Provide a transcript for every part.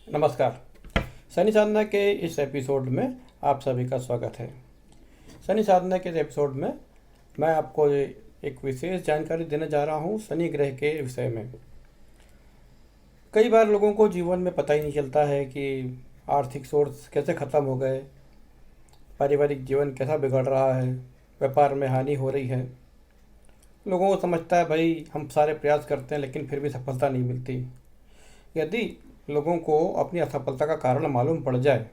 नमस्कार। शनि साधना के इस एपिसोड में आप सभी का स्वागत है। शनि साधना के इस एपिसोड में मैं आपको एक विशेष जानकारी देने जा रहा हूँ शनि ग्रह के विषय में। कई बार लोगों को जीवन में पता ही नहीं चलता है कि आर्थिक सोर्स कैसे ख़त्म हो गए, पारिवारिक जीवन कैसा बिगड़ रहा है, व्यापार में हानि हो रही है। लोगों को समझता है भाई हम सारे प्रयास करते हैं लेकिन फिर भी सफलता नहीं मिलती। यदि लोगों को अपनी असफलता का कारण मालूम पड़ जाए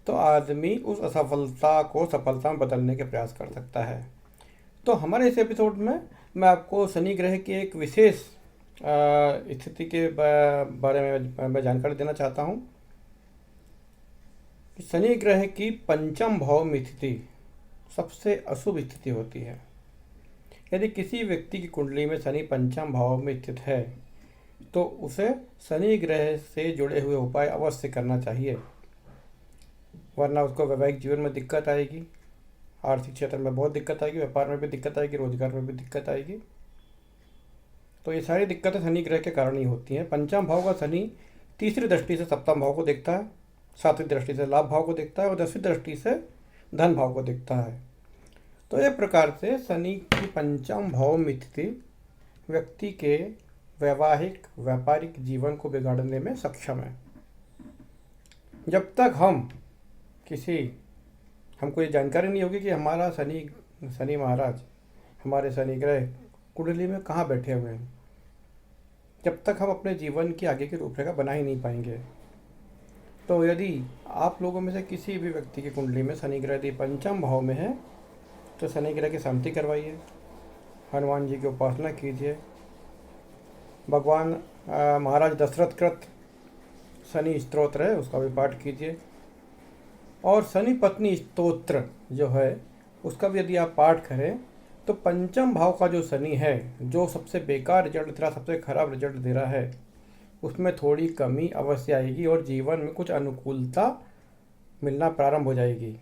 तो आदमी उस असफलता को सफलता में बदलने के प्रयास कर सकता है। तो हमारे इस एपिसोड में मैं आपको शनि ग्रह की एक विशेष स्थिति के बारे में मैं जानकारी देना चाहता हूँ। शनि ग्रह की पंचम भाव में स्थिति सबसे अशुभ स्थिति होती है। यदि किसी व्यक्ति की कुंडली में शनि पंचम भाव में स्थित है तो उसे शनि ग्रह से जुड़े हुए उपाय अवश्य करना चाहिए, वरना उसको वैवाहिक जीवन में दिक्कत आएगी, आर्थिक क्षेत्र में बहुत दिक्कत आएगी, व्यापार में भी दिक्कत आएगी, रोजगार में भी दिक्कत आएगी। तो ये सारी दिक्कतें शनि ग्रह के कारण ही होती हैं। पंचम भाव का शनि तीसरी दृष्टि से सप्तम भाव को देखता है, सातवीं दृष्टि से लाभ भाव को देखता है और 10वीं दृष्टि से धन भाव को देखता है। तो एक प्रकार से शनि की पंचम भाव में स्थिति व्यक्ति के वैवाहिक व्यापारिक जीवन को बिगाड़ने में सक्षम है। जब तक हमको ये जानकारी नहीं होगी कि हमारा शनि महाराज, हमारे शनि ग्रह कुंडली में कहाँ बैठे हुए हैं, जब तक हम अपने जीवन की आगे की रूपरेखा बना ही नहीं पाएंगे। तो यदि आप लोगों में से किसी भी व्यक्ति की कुंडली में शनि ग्रह यदि पंचम भाव में है तो शनि ग्रह की शांति करवाइए, हनुमान जी की उपासना कीजिए, भगवान महाराज दशरथ कृत शनि स्तोत्र है उसका भी पाठ कीजिए, और शनि पत्नी स्तोत्र जो है उसका भी यदि आप पाठ करें तो पंचम भाव का जो शनि है, जो सबसे बेकार रिजल्ट दे रहा, सबसे खराब रिजल्ट दे रहा है, उसमें थोड़ी कमी अवश्य आएगी और जीवन में कुछ अनुकूलता मिलना प्रारंभ हो जाएगी।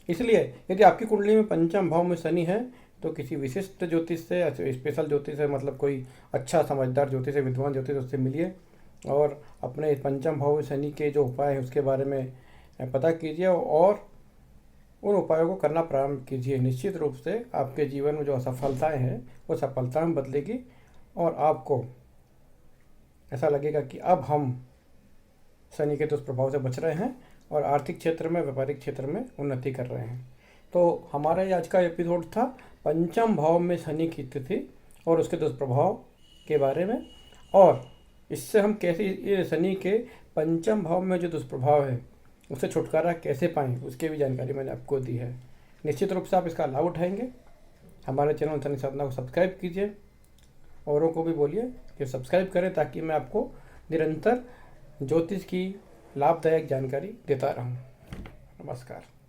इसलिए यदि आपकी कुंडली में पंचम भाव में शनि है तो किसी विशिष्ट ज्योतिष से, स्पेशल ज्योतिष से, मतलब कोई अच्छा समझदार ज्योतिष से, विद्वान ज्योतिष उससे मिलिए और अपने पंचम भाव में शनि के जो उपाय हैं उसके बारे में पता कीजिए और उन उपायों को करना प्रारंभ कीजिए। निश्चित रूप से आपके जीवन में जो असफलताएं हैं वो सफलता में बदलेगी और आपको ऐसा लगेगा कि अब हम शनि के दुष्प्रभाव से बच रहे हैं और आर्थिक क्षेत्र में, व्यापारिक क्षेत्र में उन्नति कर रहे हैं। तो हमारा ये आज का एपिसोड था पंचम भाव में शनि की स्थिति और उसके दुष्प्रभाव के बारे में, और इससे हम कैसे ये शनि के पंचम भाव में जो दुष्प्रभाव है उससे छुटकारा कैसे पाएँ उसकी भी जानकारी मैंने आपको दी है। निश्चित रूप से आप इसका लाभ उठाएंगे। हमारे चैनल शनि साधना को सब्सक्राइब कीजिए, औरों को भी बोलिए कि सब्सक्राइब करें ताकि मैं आपको निरंतर ज्योतिष की लाभदायक जानकारी देता रहूं। नमस्कार।